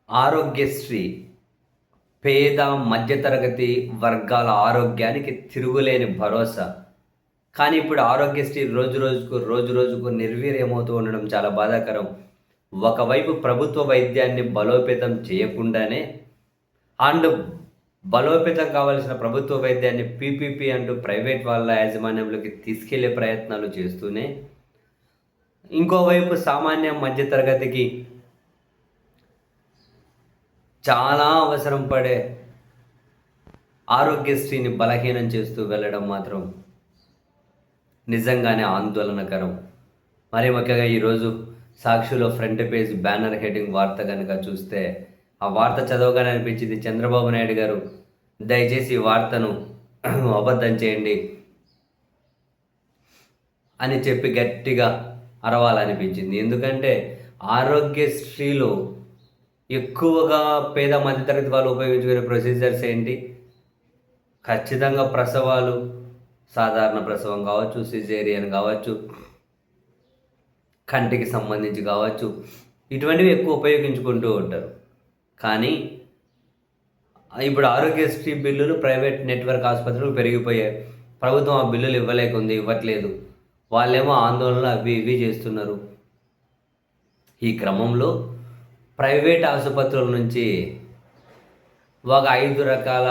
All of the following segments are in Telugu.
ఆరోగ్యశ్రీ పేద మధ్యతరగతి వర్గాల ఆరోగ్యానికి తిరుగులేని భరోసా. కానీ ఇప్పుడు ఆరోగ్యశ్రీ రోజు రోజుకు నిర్వీర్యమవుతూ ఉండడం చాలా బాధాకరం. ఒకవైపు ప్రభుత్వ వైద్యాన్ని బలోపేతం చేయకుండానే అండ్ బలోపేతం కావాల్సిన ప్రభుత్వ వైద్యాన్ని పీపీపీ అంటూ ప్రైవేట్ వాళ్ళ యాజమాన్యంలోకి తీసుకెళ్లే ప్రయత్నాలు చేస్తూనే, ఇంకోవైపు సామాన్య మధ్యతరగతికి చాలా అవసరం పడే ఆరోగ్యశ్రీని బలహీనం చేస్తూ వెళ్ళడం మాత్రం నిజంగానే ఆందోళనకరం. మరీ ముఖ్యంగా ఈరోజు సాక్షిలో ఫ్రంట్ పేజ్ బ్యానర్ హెడ్డింగ్ వార్త కనుక చూస్తే, ఆ వార్త చదవగానే అనిపించింది, చంద్రబాబు నాయుడు గారు దయచేసి ఈ వార్తను అబద్ధం చేయండి అని చెప్పి గట్టిగా అరవాలనిపించింది. ఎందుకంటే ఆరోగ్యశ్రీలో ఎక్కువగా పేద మధ్యతరగతి వాళ్ళు ఉపయోగించుకునే ప్రొసీజర్స్ ఏంటి? ఖచ్చితంగా ప్రసవాలు, సాధారణ ప్రసవం కావచ్చు, సిజేరియన్ కావచ్చు, కంటికి సంబంధించి కావచ్చు, ఇటువంటివి ఎక్కువ ఉపయోగించుకుంటూ ఉంటారు. కానీ ఇప్పుడు ఆరోగ్యశ్రీ బిల్లులు ప్రైవేట్ నెట్వర్క్ ఆసుపత్రులు పెరిగిపోయాయి. ప్రభుత్వం ఆ బిల్లులు ఇవ్వట్లేదు. వాళ్ళేమో ఆందోళన అవి ఇవి చేస్తున్నారు. ఈ క్రమంలో ప్రైవేట్ ఆసుపత్రుల నుంచి ఒక 5 రకాల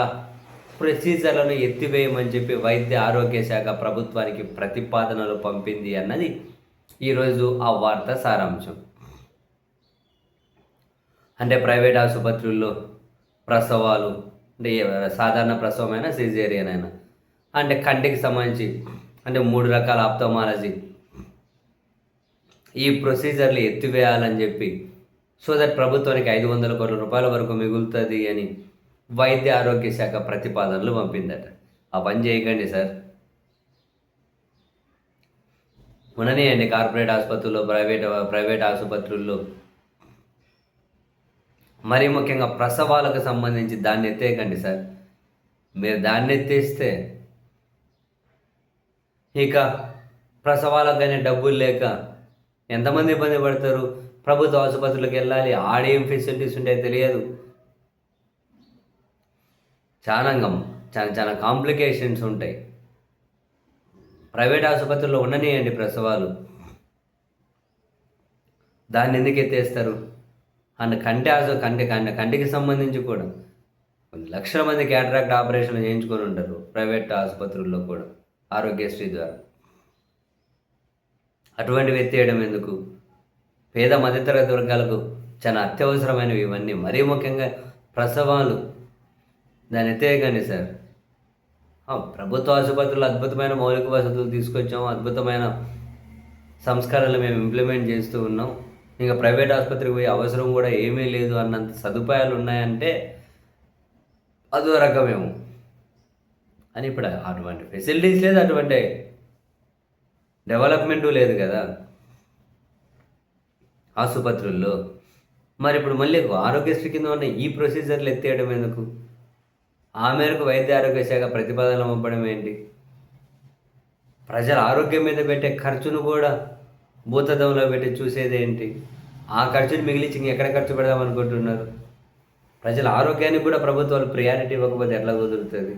ప్రొసీజర్లను ఎత్తివేయమని చెప్పి వైద్య ఆరోగ్య శాఖ ప్రభుత్వానికి ప్రతిపాదనలు పంపింది అన్నది ఈరోజు ఆ వార్త సారాంశం. అంటే ప్రైవేట్ ఆసుపత్రుల్లో ప్రసవాలు, అంటే సాధారణ ప్రసవమైనా సిజేరియన్ అయినా, అంటే కంటికి సంబంధించి అంటే 3 రకాల ఆప్థమాలజీ, ఈ ప్రొసీజర్లు ఎత్తివేయాలని చెప్పి, సో దట్ ప్రభుత్వానికి 500 కోట్ల రూపాయల వరకు మిగులుతుంది అని వైద్య ఆరోగ్య శాఖ ప్రతిపాదనలు పంపిందట. ఆ పని చేయకండి సార్. ఉండనియండి కార్పొరేట్ ఆసుపత్రుల్లో, ప్రైవేట్ ఆసుపత్రుల్లో. మరీ ముఖ్యంగా ప్రసవాలకు సంబంధించి దాన్ని ఎత్తేయకండి సార్. మీరు దాన్ని ఎత్తేస్తే ఇక ప్రసవాలకైనా డబ్బులు లేక ఎంతమంది ఇబ్బంది పడతారు? ప్రభుత్వ ఆసుపత్రులకు వెళ్ళాలి, ఆడేం ఫెసిలిటీస్ ఉంటాయో తెలియదు. చాలా చాలా కాంప్లికేషన్స్ ఉంటాయి. ప్రైవేట్ ఆసుపత్రుల్లో ఉండనియండి ప్రసవాలు, దాన్ని ఎందుకు ఎత్తేస్తారు? అండ్ కంటికి సంబంధించి కూడా కొన్ని లక్షల మంది క్యాటరాక్ట్ ఆపరేషన్లు చేయించుకొని ఉంటారు ప్రైవేట్ ఆసుపత్రుల్లో కూడా ఆరోగ్యశ్రీ ద్వారా. అటువంటివి ఎత్తేయడం ఎందుకు? పేద మధ్యతరగతి వర్గాలకు చాలా అత్యవసరమైనవి ఇవన్నీ. మరీ ముఖ్యంగా ప్రసవాలు, దాన్ని ఎత్తేయకండి సార్. ప్రభుత్వ ఆసుపత్రులు అద్భుతమైన మౌలిక వసతులు తీసుకొచ్చాము, అద్భుతమైన సంస్కారాలు మేము ఇంప్లిమెంట్ చేస్తూ ఉన్నాం. ఇంకా ప్రైవేట్ ఆసుపత్రికి పోయే అవసరం కూడా ఏమీ లేదు అన్నంత సదుపాయాలు ఉన్నాయంటే అదో రకమేమో. అని ఇప్పుడు అటువంటి ఫెసిలిటీస్ లేదు, అటువంటి డెవలప్మెంటు లేదు కదా ఆసుపత్రుల్లో. మరి ఇప్పుడు మళ్ళీ ఆరోగ్యశ్రీ కింద ఉన్న ఈ ప్రొసీజర్లు ఎత్తేయడం ఎందుకు? ఆ మేరకు వైద్య ఆరోగ్య శాఖ ప్రతిపాదనలు పంపడం ఏంటి? ప్రజల ఆరోగ్యం మీద పెట్టే ఖర్చును కూడా భూతద్దంలో పెట్టి చూసేదేంటి? ఆ ఖర్చుని మిగిలించి ఎక్కడ ఖర్చు పెడదాం అనుకుంటున్నారు? ప్రజల ఆరోగ్యానికి కూడా ప్రభుత్వాలు ప్రియారిటీ ఇవ్వకపోతే ఎట్లా కుదురుతుంది?